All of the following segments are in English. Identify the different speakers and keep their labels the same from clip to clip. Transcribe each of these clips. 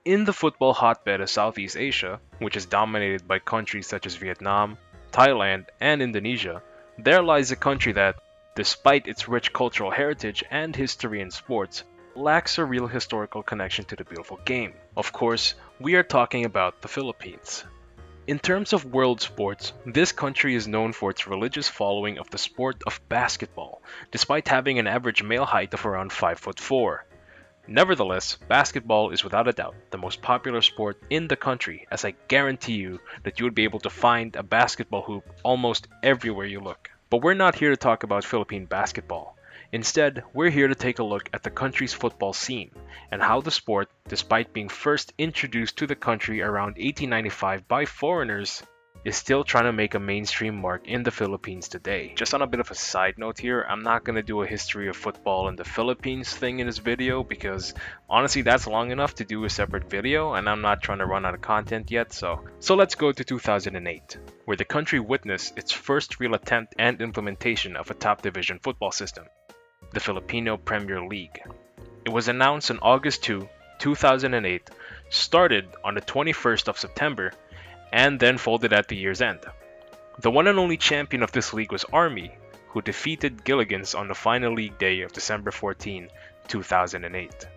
Speaker 1: In the football hotbed of Southeast Asia, which is dominated by countries such as Vietnam, Thailand, and Indonesia, there lies a country that, despite its rich cultural heritage and history in sports, lacks a real historical connection to the beautiful game. Of course, we are talking about the Philippines. In terms of world sports, this country is known for its religious following of the sport of basketball, despite having an average male height of around 5'4". Nevertheless, basketball is without a doubt the most popular sport in the country, as I guarantee you that you would be able to find a basketball hoop almost everywhere you look. But we're not here to talk about Philippine basketball. Instead, we're here to take a look at the country's football scene and how the sport, despite being first introduced to the country around 1895 by foreigners, is still trying to make a mainstream mark in the Philippines today. Just on a bit of a side note here, I'm not going to do a history of football in the Philippines thing in this video because honestly that's long enough to do a separate video and I'm not trying to run out of content yet, so let's go to 2008, where the country witnessed its first real attempt and implementation of a top division football system, the Filipino Premier League. It was announced on August 2, 2008, started on the 21st of September, and then folded at the year's end. The one and only champion of this league was Army, who defeated Gilligans on the final league day of December 14, 2008.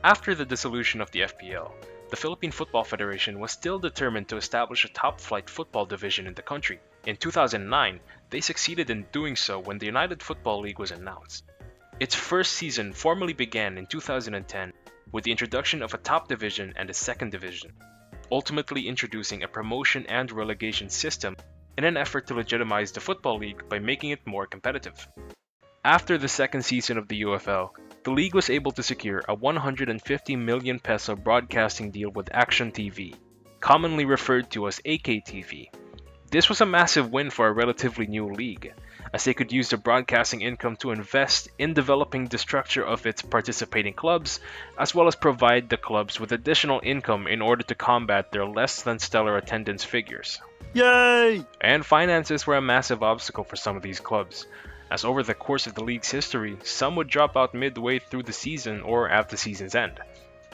Speaker 1: After the dissolution of the FPL, the Philippine Football Federation was still determined to establish a top-flight football division in the country. In 2009, they succeeded in doing so when the United Football League was announced. Its first season formally began in 2010 with the introduction of a top division and a second division, ultimately introducing a promotion and relegation system in an effort to legitimize the Football League by making it more competitive. After the second season of the UFL, the league was able to secure a 150 million peso broadcasting deal with Action TV, commonly referred to as AKTV. This was a massive win for a relatively new league, as they could use the broadcasting income to invest in developing the structure of its participating clubs, as well as provide the clubs with additional income in order to combat their less than stellar attendance figures.
Speaker 2: Yay!
Speaker 1: And finances were a massive obstacle for some of these clubs, as over the course of the league's history, some would drop out midway through the season or at the season's end.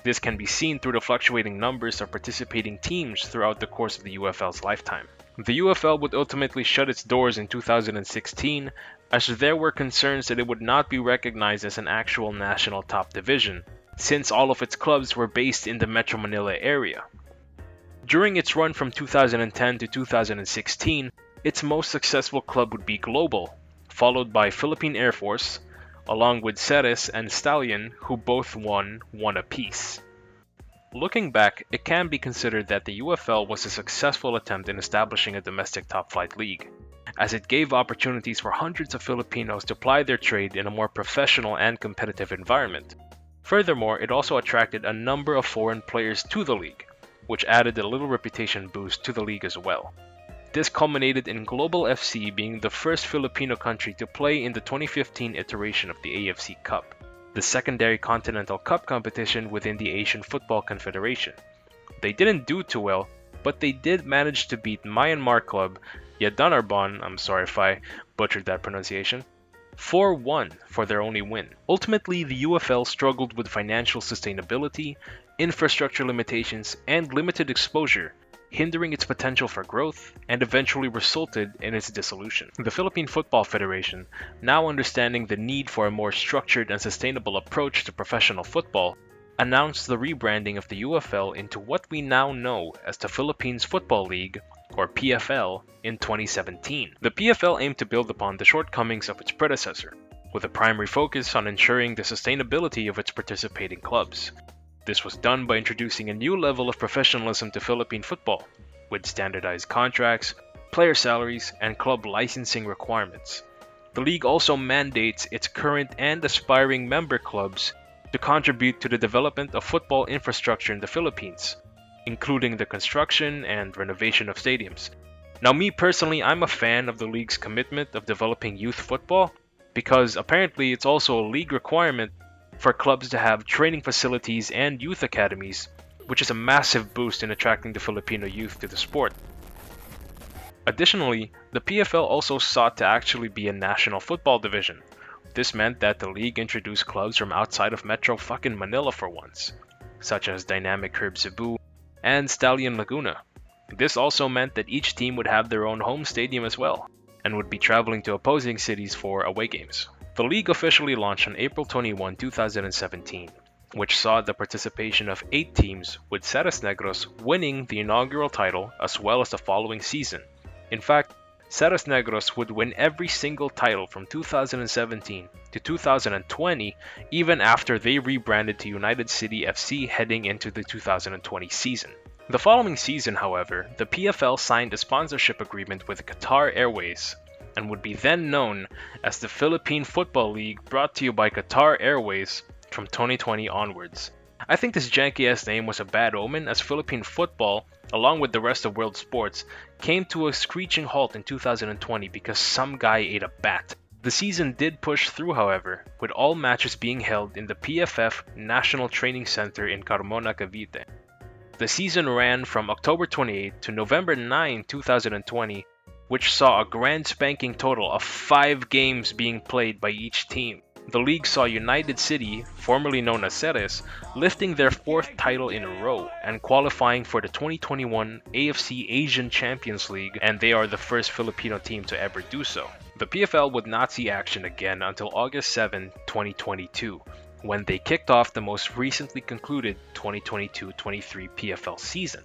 Speaker 1: This can be seen through the fluctuating numbers of participating teams throughout the course of the UFL's lifetime. The UFL would ultimately shut its doors in 2016, as there were concerns that it would not be recognized as an actual national top division, since all of its clubs were based in the Metro Manila area. During its run from 2010 to 2016, its most successful club would be Global, followed by Philippine Air Force, along with Ceres and Stallion, who both won one apiece. Looking back, it can be considered that the UFL was a successful attempt in establishing a domestic top-flight league, as it gave opportunities for hundreds of Filipinos to ply their trade in a more professional and competitive environment. Furthermore, it also attracted a number of foreign players to the league, which added a little reputation boost to the league as well. This culminated in Global FC being the first Filipino country to play in the 2015 iteration of the AFC Cup, the secondary Continental Cup competition within the Asian Football Confederation. They didn't do too well, but they did manage to beat Myanmar club Yadanarbon, I'm sorry if I butchered that pronunciation, 4-1 for their only win. Ultimately, the UFL struggled with financial sustainability, infrastructure limitations, and limited exposure, hindering its potential for growth, and eventually resulted in its dissolution. The Philippine Football Federation, now understanding the need for a more structured and sustainable approach to professional football, announced the rebranding of the UFL into what we now know as the Philippines Football League, or PFL, in 2017. The PFL aimed to build upon the shortcomings of its predecessor, with a primary focus on ensuring the sustainability of its participating clubs. This was done by introducing a new level of professionalism to Philippine football, with standardized contracts, player salaries, and club licensing requirements. The league also mandates its current and aspiring member clubs to contribute to the development of football infrastructure in the Philippines, including the construction and renovation of stadiums. Now, me personally, I'm a fan of the league's commitment of developing youth football, because apparently it's also a league requirement for clubs to have training facilities and youth academies, which is a massive boost in attracting the Filipino youth to the sport. Additionally, the PFL also sought to actually be a national football division, This meant that the league introduced clubs from outside of Metro fucking Manila for once, such as Dynamic Curb Cebu and Stallion Laguna. This also meant that each team would have their own home stadium as well, and would be traveling to opposing cities for away games. The league officially launched on April 21, 2017, which saw the participation of 8 teams, with Ceres Negros winning the inaugural title as well as the following season. In fact, Ceres Negros would win every single title from 2017 to 2020, even after they rebranded to United City FC heading into the 2020 season. The following season, however, the PFL signed a sponsorship agreement with Qatar Airways and would be then known as the Philippine Football League, brought to you by Qatar Airways from 2020 onwards. I think this janky-ass name was a bad omen, as Philippine football, along with the rest of world sports, came to a screeching halt in 2020 because some guy ate a bat. The season did push through, however, with all matches being held in the PFF National Training Center in Carmona, Cavite. The season ran from October 28 to November 9, 2020, which saw a grand spanking total of 5 games being played by each team. The league saw United City, formerly known as Ceres, lifting their 4th title in a row and qualifying for the 2021 AFC Asian Champions League, and they are the first Filipino team to ever do so. The PFL would not see action again until August 7, 2022, when they kicked off the most recently concluded 2022-23 PFL season.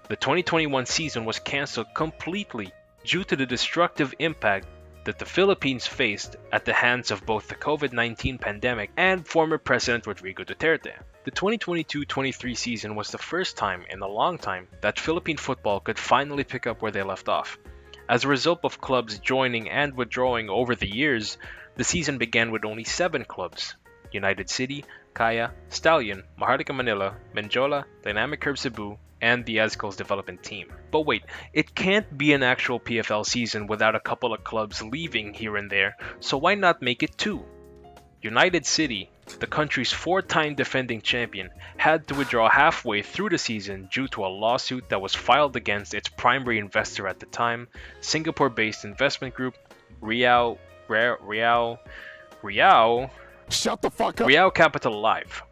Speaker 1: The 2021 season was cancelled completely due to the destructive impact that the Philippines faced at the hands of both the COVID-19 pandemic and former President Rodrigo Duterte. The 2022-23 season was the first time in a long time that Philippine football could finally pick up where they left off. As a result of clubs joining and withdrawing over the years, the season began with only 7 clubs: United City, Kaya, Stallion, Maharlika Manila, Menjola, Dynamic Curb Cebu, and the Azcals development team. But wait, it can't be an actual PFL season without a couple of clubs leaving here and there, so why not make it 2? United City, the country's 4-time defending champion, had to withdraw halfway through the season due to a lawsuit that was filed against its primary investor at the time, Singapore-based investment group Riau
Speaker 2: Shut the fuck up.
Speaker 1: Riau Capital Live.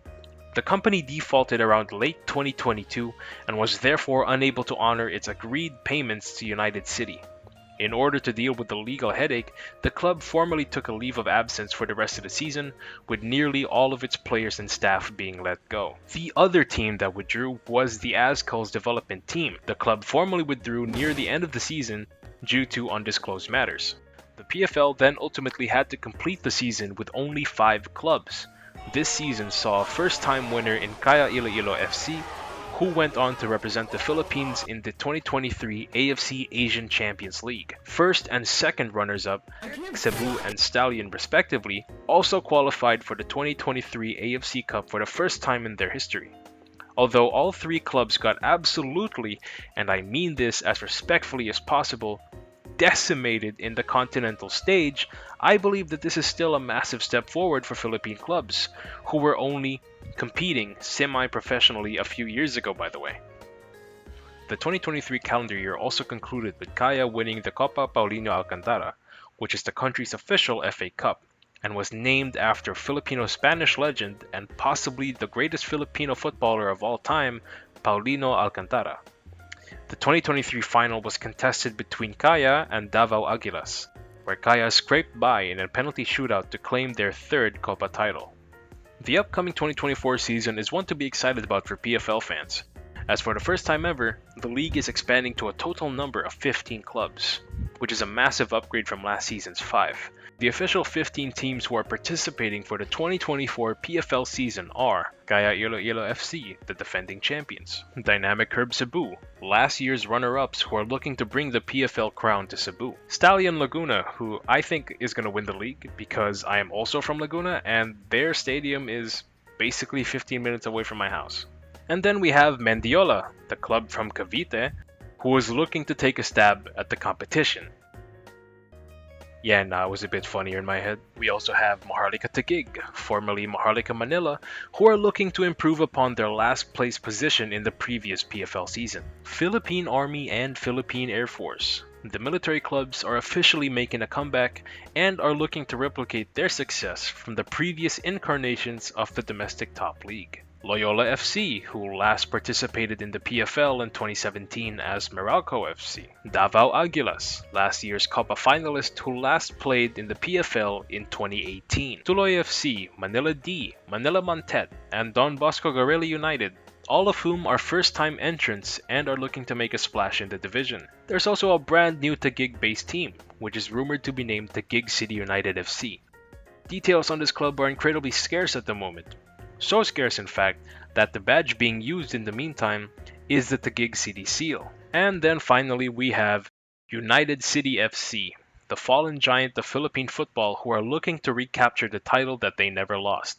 Speaker 1: The company defaulted around late 2022 and was therefore unable to honor its agreed payments to United City. In order to deal with the legal headache, the club formally took a leave of absence for the rest of the season, with nearly all of its players and staff being let go. The other team that withdrew was the Azcals development team. The club formally withdrew near the end of the season due to undisclosed matters. The PFL then ultimately had to complete the season with only 5 clubs. This season saw a first-time winner in Kaya Iloilo FC, who went on to represent the Philippines in the 2023 AFC Asian Champions League. First and second runners-up, Cebu and Stallion respectively, also qualified for the 2023 AFC Cup for the first time in their history. Although all 3 clubs got absolutely, and I mean this as respectfully as possible, decimated in the continental stage, I believe that this is still a massive step forward for Philippine clubs, who were only competing semi-professionally a few years ago, by the way. The 2023 calendar year also concluded with Kaya winning the Copa Paulino Alcantara, which is the country's official FA Cup, and was named after Filipino-Spanish legend and possibly the greatest Filipino footballer of all time, Paulino Alcantara. The 2023 final was contested between Kaya and Davao Aguilas, where Kaya scraped by in a penalty shootout to claim their 3rd Copa title. The upcoming 2024 season is one to be excited about for PFL fans, as for the first time ever, the league is expanding to a total number of 15 clubs, which is a massive upgrade from last season's 5. The official 15 teams who are participating for the 2024 PFL season are Kaya Iloilo FC, the defending champions, Dynamic Curb Cebu, last year's runner-ups who are looking to bring the PFL crown to Cebu, Stallion Laguna, who I think is going to win the league because I am also from Laguna and their stadium is basically 15 minutes away from my house. And then we have Mendiola, the club from Cavite, who is looking to take a stab at the competition. Yeah, nah, it was a bit funnier in my head. We also have Maharlika Taguig, formerly Maharlika Manila, who are looking to improve upon their last place position in the previous PFL season. Philippine Army and Philippine Air Force, The military clubs are officially making a comeback and are looking to replicate their success from the previous incarnations of the domestic top league. Loyola FC, who last participated in the PFL in 2017 as Meralco FC. Davao Aguilas, last year's Copa finalist who last played in the PFL in 2018. Tuloy FC, Manila D, Manila Montet, and Don Bosco Garela United, all of whom are first-time entrants and are looking to make a splash in the division. There's also a brand new Taguig-based team, which is rumored to be named Taguig City United FC. Details on this club are incredibly scarce at the moment. So scarce, in fact, that the badge being used in the meantime is the Taguig City seal. And then finally we have United City FC, the fallen giant of Philippine football who are looking to recapture the title that they never lost.